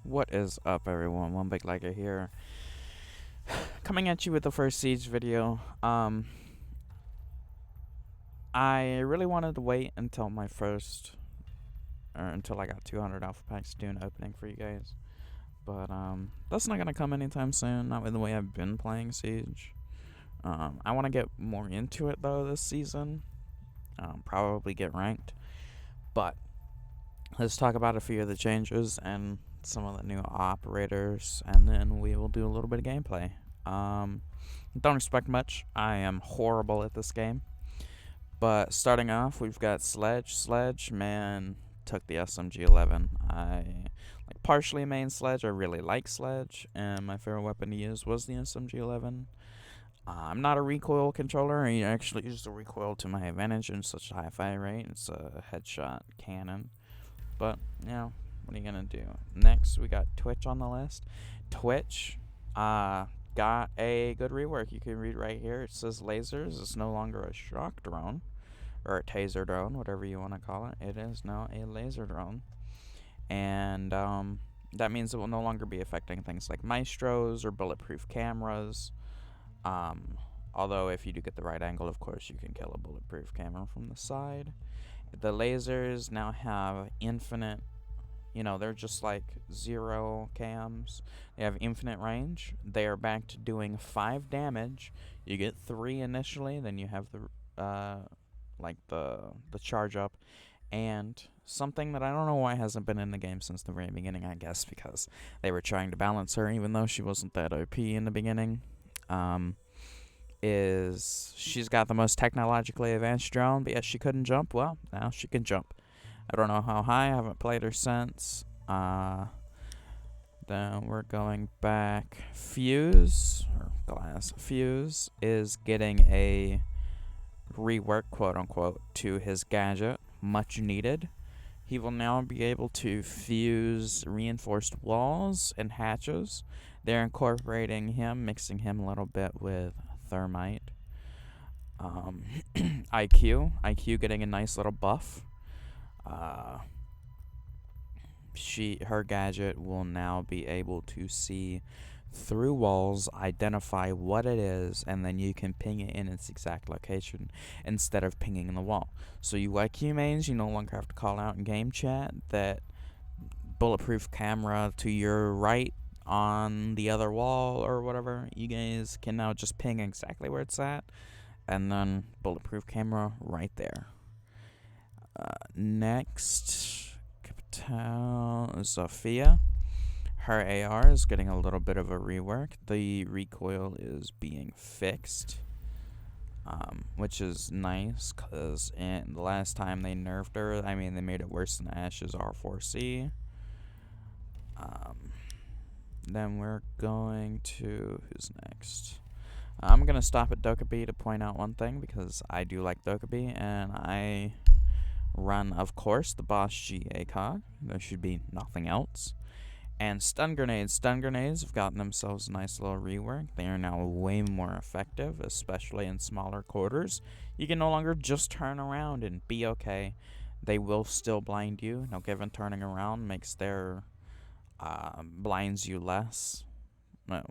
What is up, everyone? One Big Legger here, coming at you with the first Siege video. I really wanted to wait until until I got 200 alpha packs to do an opening for you guys, but that's not gonna come anytime soon. Not with the way I've been playing Siege. I want to get more into it though this season. Probably get ranked, but let's talk about a few of the changes and some of the new operators, and then we will do a little bit of gameplay. Don't expect much. I am horrible at this game. But starting off, we've got Sledge. Sledge, man, took the SMG-11. I partially main Sledge. I really like Sledge, and my favorite weapon to use was the SMG-11. I'm not a recoil controller. I actually use the recoil to my advantage in such a high fire rate. It's a headshot cannon. But, what are you going to do? Next, we got Twitch on the list. Twitch got a good rework. You can read right here. It says lasers. It's no longer a shock drone. Or a taser drone, whatever you want to call it. It is now a laser drone. And that means it will no longer be affecting things like maestros or bulletproof cameras. Although if you do get the right angle, of course, you can kill a bulletproof camera from the side. The lasers now have infinite, they're just like zero cams. They have infinite range. They are back to doing 5 damage. You get 3 initially, then you have the charge up. And something that I don't know why hasn't been in the game since the very beginning, I guess because they were trying to balance her even though she wasn't that OP in the beginning. Is she's got the most technologically advanced drone, but yes, she couldn't jump. Well, now she can jump. I don't know how high. I haven't played her since. Then we're going back. Fuse, or Glass Fuse, is getting a rework, quote unquote, to his gadget. Much needed. He will now be able to fuse reinforced walls and hatches. They're incorporating him, mixing him a little bit with thermite. IQ getting a nice little buff. Her gadget will now be able to see through walls, identify what it is, and then you can ping it in its exact location instead of pinging the wall. So you IQ mains, you no longer have to call out in game chat that bulletproof camera to your right on the other wall or whatever. You guys can now just ping exactly where it's at, and then bulletproof camera right there. Next, Capital Zofia. Her AR is getting a little bit of a rework. The recoil is being fixed, which is nice because the last time they nerfed her, they made it worse than Ash's R4C. Then we're going to, who's next? I'm going to stop at Dokkaebi to point out one thing because I do like Dokkaebi, and I run, of course, the Boss G ACOG. There should be nothing else. And stun grenades. Stun grenades have gotten themselves a nice little rework. They are now way more effective, especially in smaller quarters. You can no longer just turn around and be okay. They will still blind you. Now, given turning around makes their blinds you less.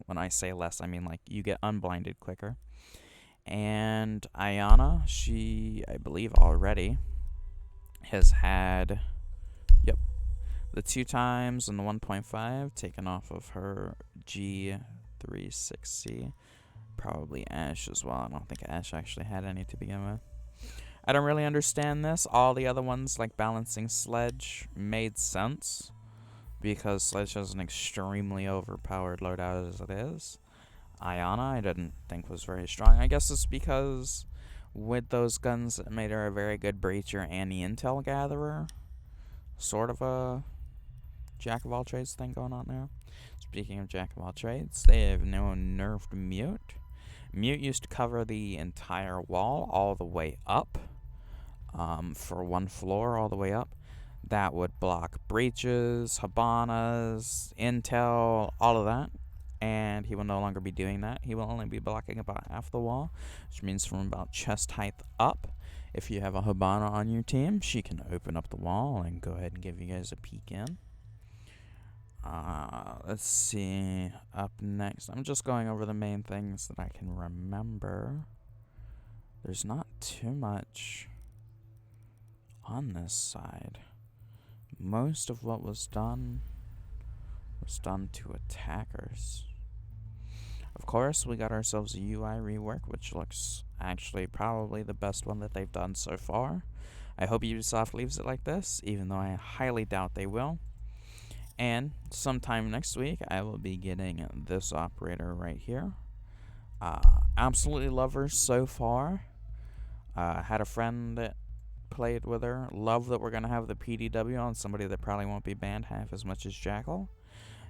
When I say less, I mean like you get unblinded quicker. And Ayana, she, I believe already has had, the 2 times and the 1.5 taken off of her G36C. Probably Ash as well. I don't think Ash actually had any to begin with. I don't really understand this. All the other ones, like balancing Sledge, made sense because Sledge has an extremely overpowered loadout as it is. Ayana, I didn't think was very strong. I guess it's because with those guns, it made her a very good breacher and the intel gatherer. Sort of a jack of all trades thing going on there. Speaking of jack of all trades, they have now nerfed Mute. Mute used to cover the entire wall all the way up, for 1 floor all the way up. That would block breaches, Habanas, intel, all of that. And he will no longer be doing that. He will only be blocking about half the wall, which means from about chest height up. If you have a Habana on your team, she can open up the wall and go ahead and give you guys a peek in. Let's see. Up next, I'm just going over the main things that I can remember. There's not too much on this side. Most of what was done to attackers. Of course, we got ourselves a UI rework, which looks actually probably the best one that they've done so far. I hope Ubisoft leaves it like this, even though I highly doubt they will. And sometime next week, I will be getting this operator right here. Absolutely love her so far. Had a friend that played with her. Love that we're going to have the PDW on somebody that probably won't be banned half as much as Jackal.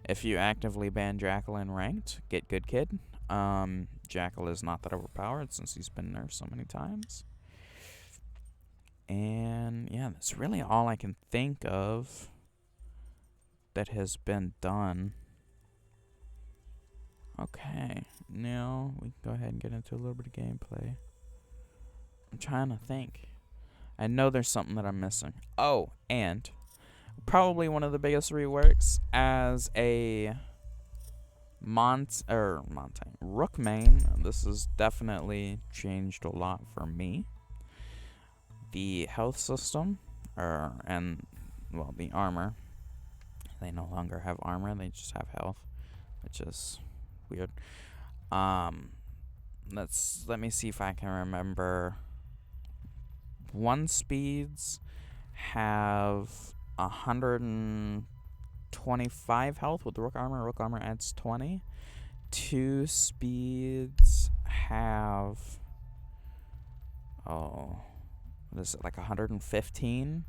If you actively ban Jackal in ranked, get good, kid. Jackal is not that overpowered since he's been nerfed so many times. And yeah, that's really all I can think of that has been done. Okay, now we can go ahead and get into a little bit of gameplay. I'm trying to think. I know there's something that I'm missing. Oh, and probably one of the biggest reworks as a Rook main. This has definitely changed a lot for me. The health system, the armor. They no longer have armor, they just have health, which is weird. Let me see if I can remember. 1 speeds have 125 health with Rook armor. Rook armor adds 20. 2 speeds have like 115.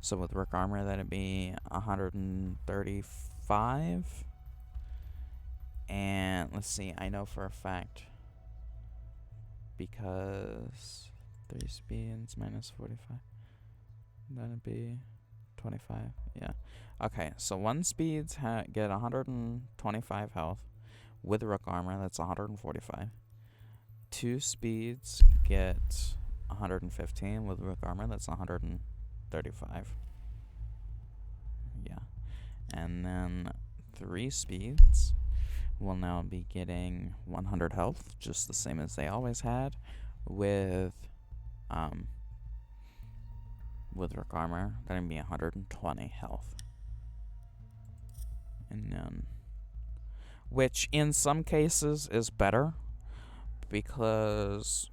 So with Rook armor, that'd be 135. And let's see, I know for a fact, because 3 speeds minus 45, that'd be 25. Yeah. Okay, so 1 speeds get 125 health with Rook armor. That's 145. 2 speeds get 115 with Rook armor. That's 135. Yeah. And then 3 speeds will now be getting 100 health, just the same as they always had, with Rook armor. That'd be 120 health. And then, which in some cases is better, because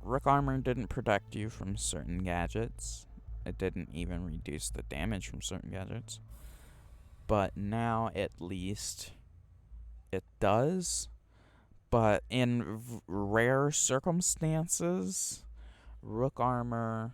Rook armor didn't protect you from certain gadgets. It didn't even reduce the damage from certain gadgets. But now at least it does. But in rare circumstances, Rook armor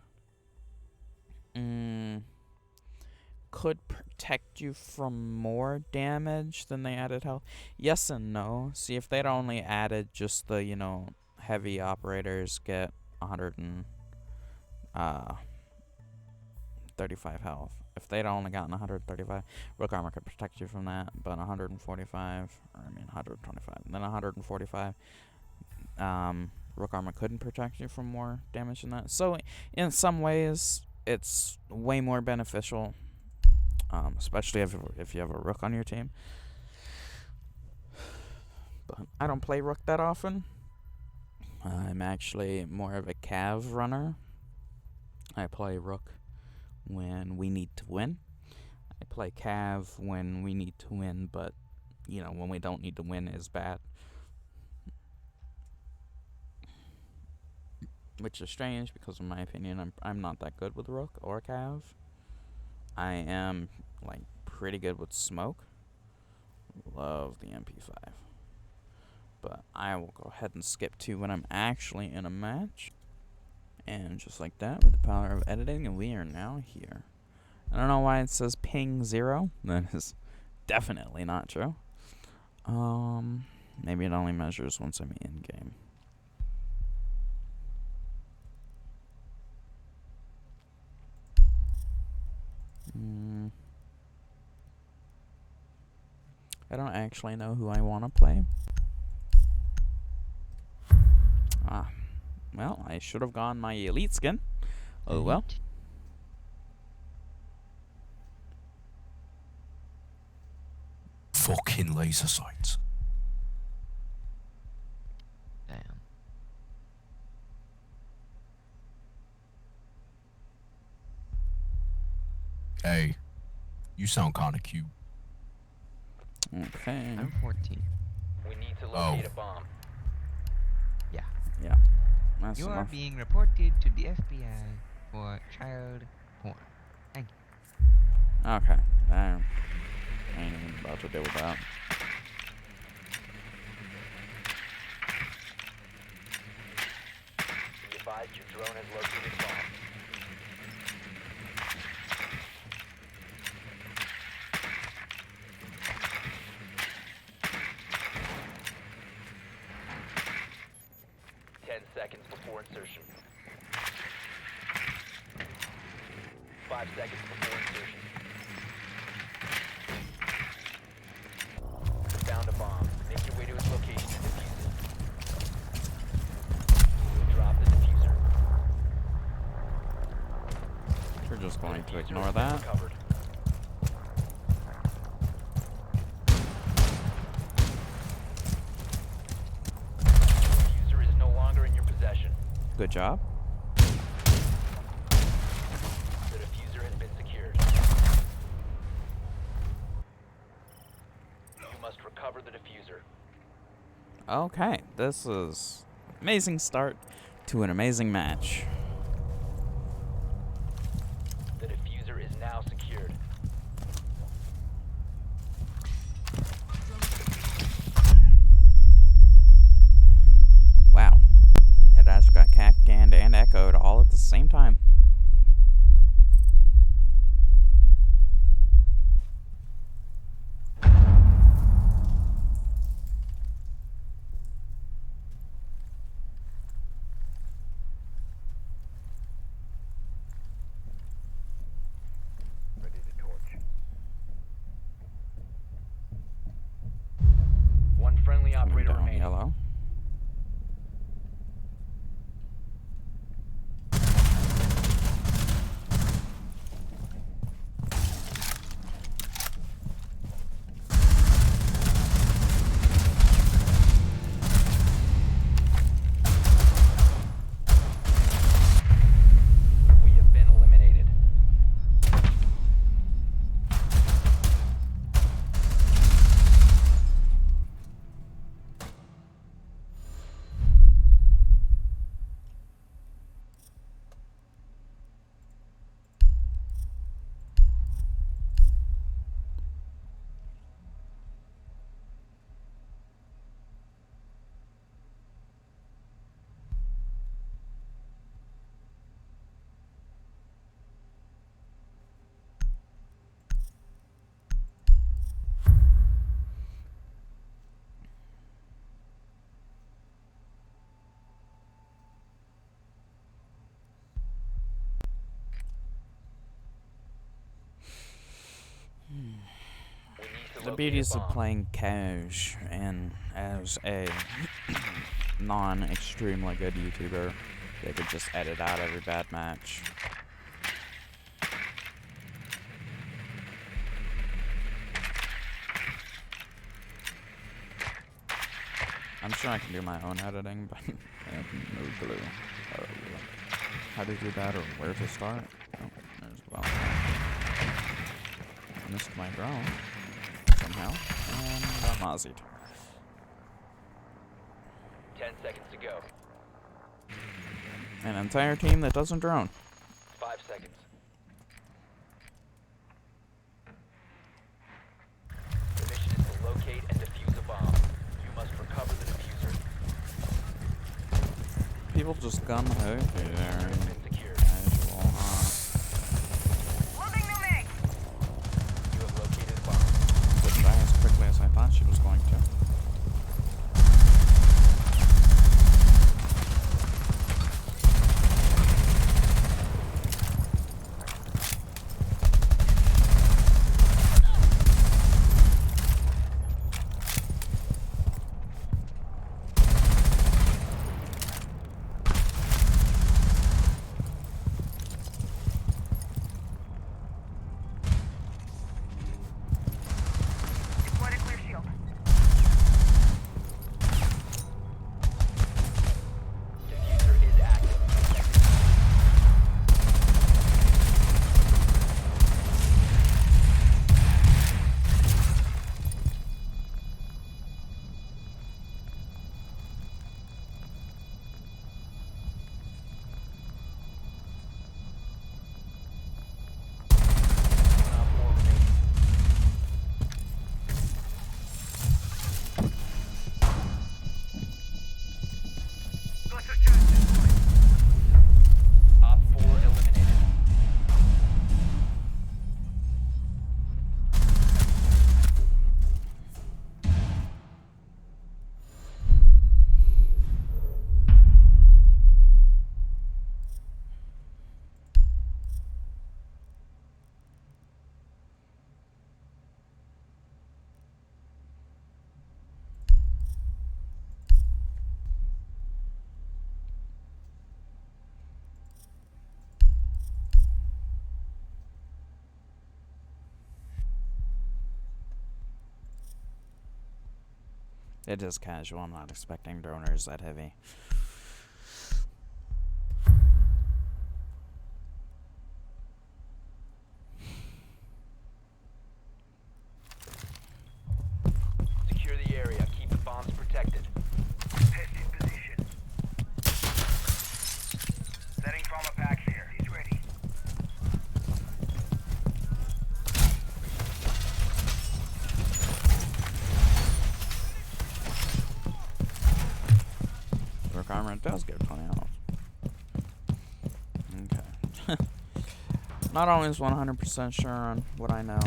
could protect you from more damage than they added health. Yes and no. See, if they'd only added just the, heavy operators get 135 health. If they'd only gotten 135, Rook armor could protect you from that, but 125, and then 145, Rook armor couldn't protect you from more damage than that. So in some ways, it's way more beneficial, especially if you have a Rook on your team. But I don't play Rook that often. I'm actually more of a Cav runner. I play Rook when we need to win. I play Cav when we need to win, but, when we don't need to win is bad. Which is strange, because in my opinion, I'm not that good with Rook or Cav. I am, pretty good with Smoke. Love the MP5. But I will go ahead and skip to when I'm actually in a match. And just like that, with the power of editing, and we are now here. I don't know why it says ping 0. That is definitely not true. Maybe it only measures once I'm in game. I don't actually know who I want to play. Well, I should have gone my elite skin. Oh well. fucking laser sights. Damn. Hey, you sound kinda cute. Okay. I'm 14. We need to locate a bomb. Yeah. Yeah. That's You are enough. being reported to the FBI for child porn. Thank you. Okay. I ain't even about to deal with that. Be advised your drone has located a bomb. Seconds before insertion. 5 seconds before insertion. You found a bomb. Make your way to its location and defuse it. You'll drop the diffuser. We're just going to Diffuser ignore has been that. recovered. Diffuser is no longer in your possession. Good job. The diffuser has been secured. You must recover the diffuser. Okay. This is amazing start to an amazing match. The diffuser is now secured. Wow. It actually got cap-canned and echoed all at the same time. Ready to torch. One friendly Coming operator down remaining. yellow. We have been eliminated. We need to The locate beauties a of bomb. playing cash and as a non-extremely good YouTuber, they could just edit out every bad match. I'm sure I can do my own editing, but I have no clue how to do that or where to start. Oh, there's well. Missed my drone somehow, and got mozzied. 10 seconds to go. An entire team that doesn't drone. 5 seconds. The mission is to locate and defuse a bomb. You must recover the diffuser. People just gun ho through there. Diffuser has And been secured. casual, You have located a bomb. Didn't die as quickly as I thought she was going to. It is casual. I'm not expecting droners that heavy. Secure the area. Keep the bombs protected. Test in position. Setting trauma packs here. He's ready. The requirement does give 20 off. Okay. Not always 100% sure on what I know.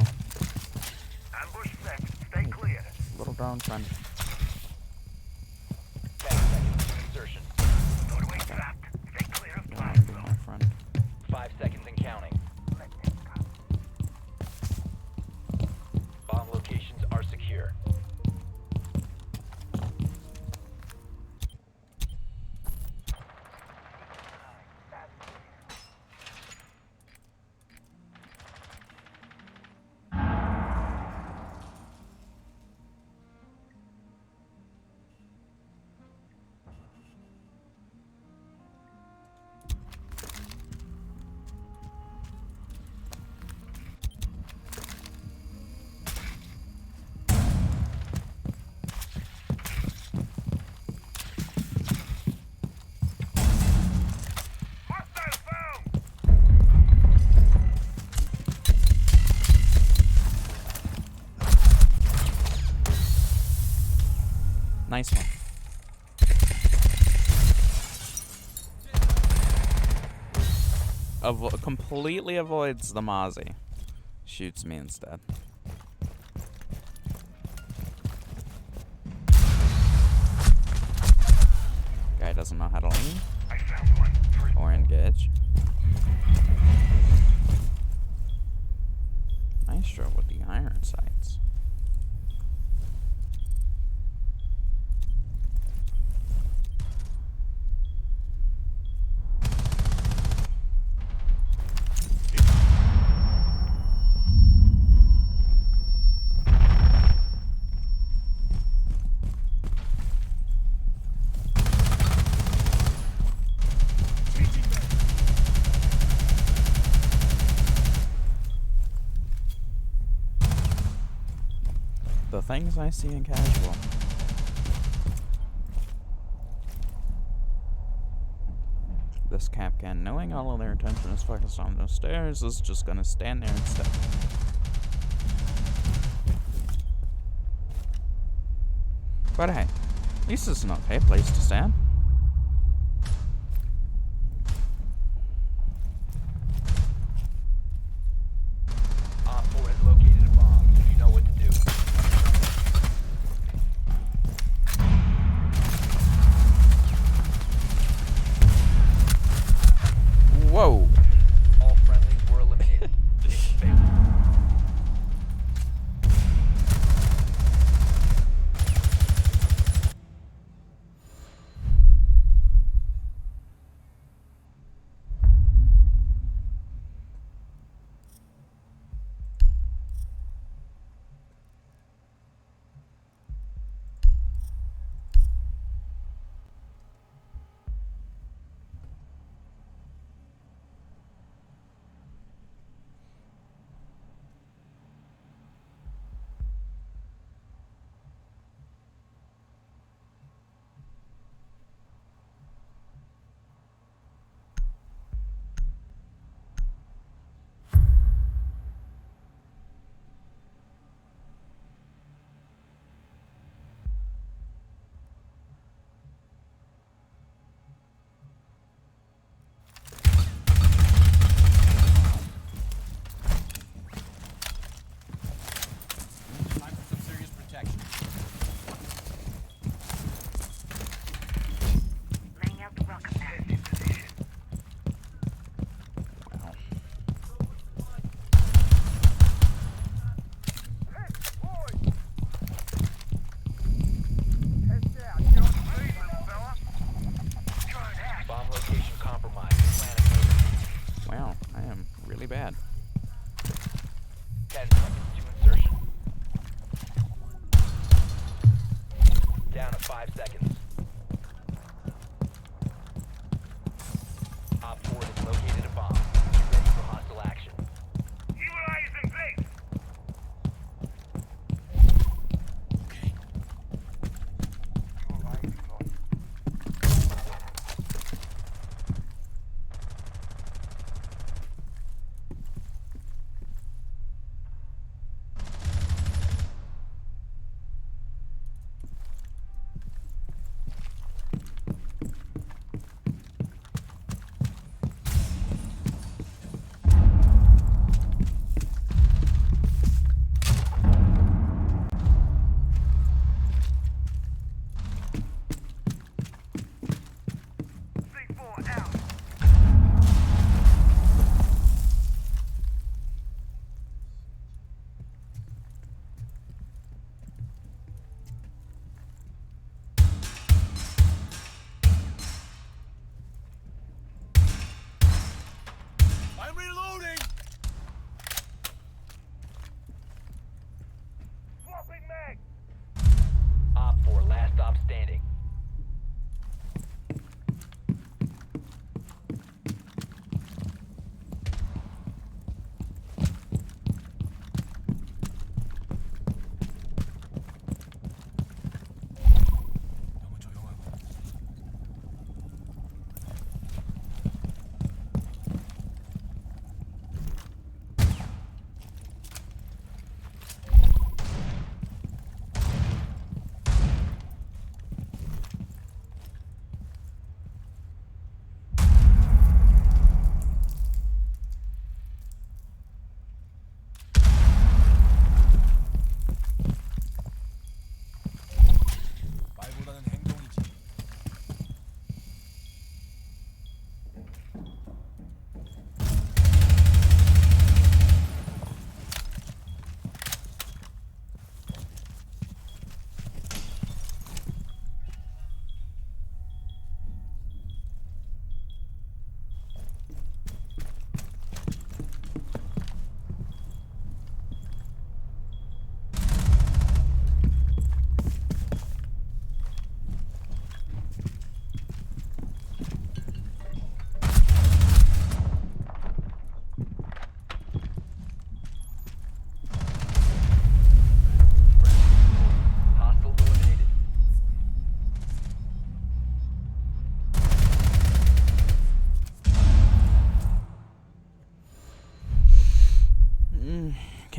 Ambush set. Stay clear. Little drone friend. 10 seconds to insertion. Doorway trapped. Stay clear of Yeah, blast be zone. my friend. 5 seconds and counting. Bomb locations are secure. Hostile found. Nice one. Completely avoids the Mozzie. Shoots me instead. Guy doesn't know how to lean I found one. or engage. Maestro with the iron sights. The things I see in casual. This Capcan, knowing all of their attention is focused on those stairs, is just gonna stand there instead. But hey, at least it's an okay place to stand. Op 4 has located a bomb. You know what to do. Whoa! All friendlies were eliminated. Mission failed.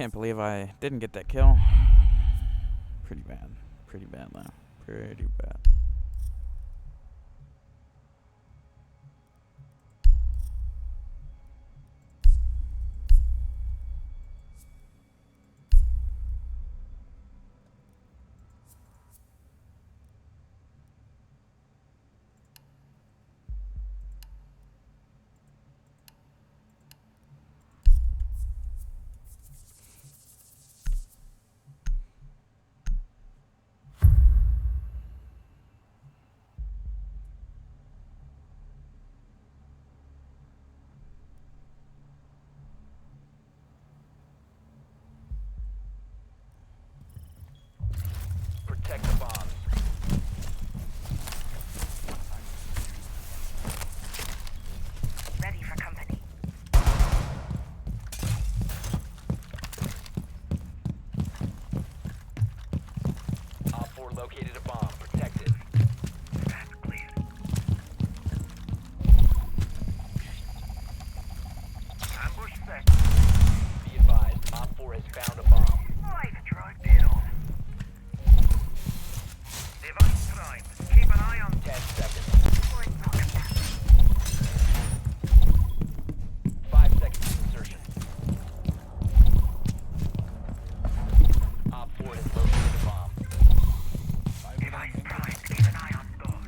can't believe I didn't get that kill. Pretty bad. Pretty bad, though. Pretty bad. Protect the bombs. Ready for company. Op 4 located a bomb. Protect it. That's clear. Ambush set. Be advised, Op 4 has found a bomb. I've tried dead on. Device prime. Keep an eye on 10 seconds. point rocket. 5 seconds to insertion. Op 4 has located a bomb. Device prime. Keep an eye on door.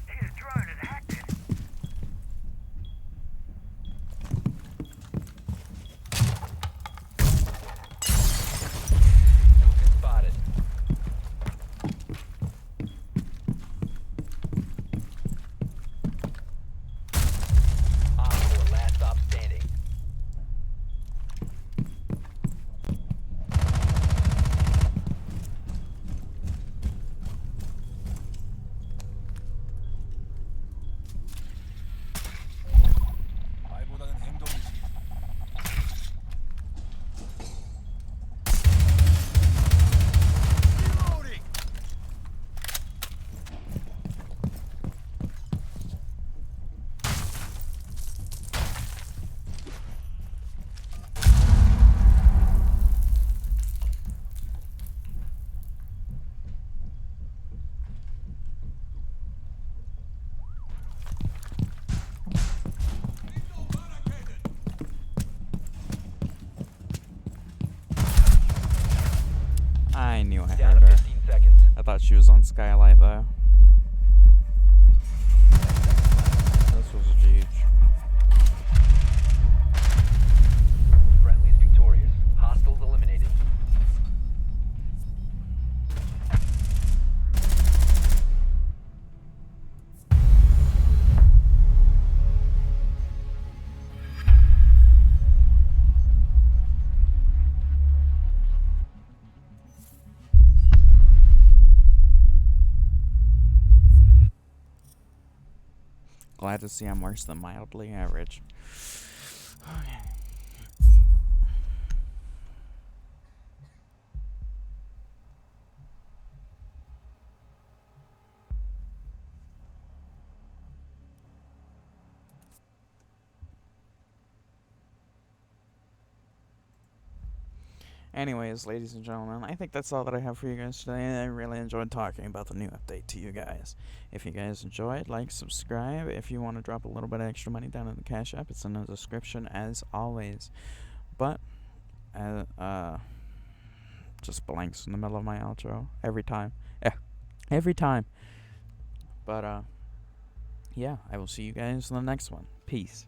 His drone had hacked it. You've been spotted. Op 4 last stop standing. 말보다는 행동이지. I knew I Down heard to her. 15 seconds. I thought she was on Skylight, though. This was huge. Friendly's victorious. Hostiles eliminated. Glad to see I'm worse than mildly average. Okay. Anyways, ladies and gentlemen, I think that's all that I have for you guys today. I really enjoyed talking about the new update to you guys. If you guys enjoyed, like, subscribe. If you want to drop a little bit of extra money down in the Cash App, it's in the description as always. But, just blanks in the middle of my outro every time. Every time. But, yeah, I will see you guys in the next one. Peace.